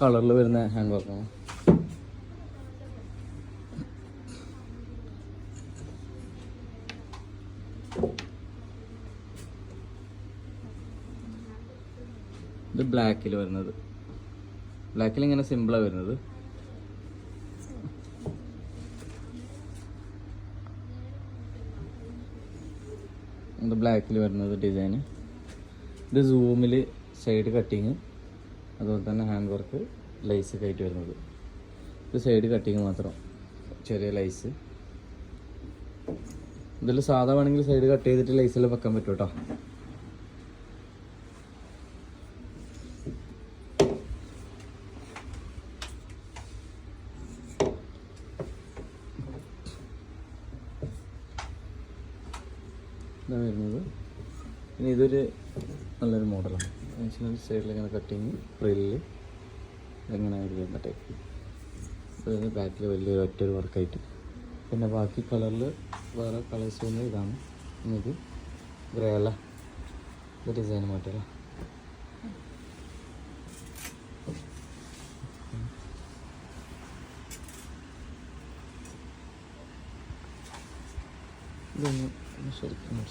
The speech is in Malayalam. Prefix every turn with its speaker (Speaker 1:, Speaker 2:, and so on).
Speaker 1: കളറിൽ വരുന്ന ഹാൻഡ് വർക്കാണ്. ഇത് ബ്ലാക്കിൽ വരുന്നത്. ബ്ലാക്കിൽ ഇങ്ങനെ സിമ്പിളാണ് വരുന്നത്. ഇത് ബ്ലാക്കിൽ വരുന്നത് ഡിസൈന്. ഇത് സൂമിൽ സൈഡ് കട്ടിങ്, അതുപോലെ തന്നെ ഹാൻഡ് വർക്ക് ലൈസ് ഒക്കെ ആയിട്ട് വരുന്നത്. ഇത് സൈഡ് കട്ടിങ് മാത്രം, ചെറിയ ലൈസ്. ഇതിൽ സാധാ വേണമെങ്കിൽ സൈഡ് കട്ട് ചെയ്തിട്ട് ലൈസെല്ലാം വെക്കാൻ പറ്റും കേട്ടോ. ഇതാണ് വരുന്നത്. പിന്നെ ഇതൊരു നല്ലൊരു മോഡലാണ്. സൈഡിൽ ഇങ്ങനെ കട്ടിങ് ഫ്രില്ല് ഇങ്ങനെ വരുന്ന ടൈപ്പ്. ഇത് ബാക്കിൽ വലിയൊരു ഒറ്റൊരു വർക്കായിട്ട്. പിന്നെ ബാക്കി കളറിൽ വേറെ കളേഴ്സ് വന്ന് ഇതാണ്. ഇത് ഗ്രേ അല്ല, ഇത് ഡിസൈൻ മാറ്റല്ല. ഇതൊന്ന് ശരിക്കും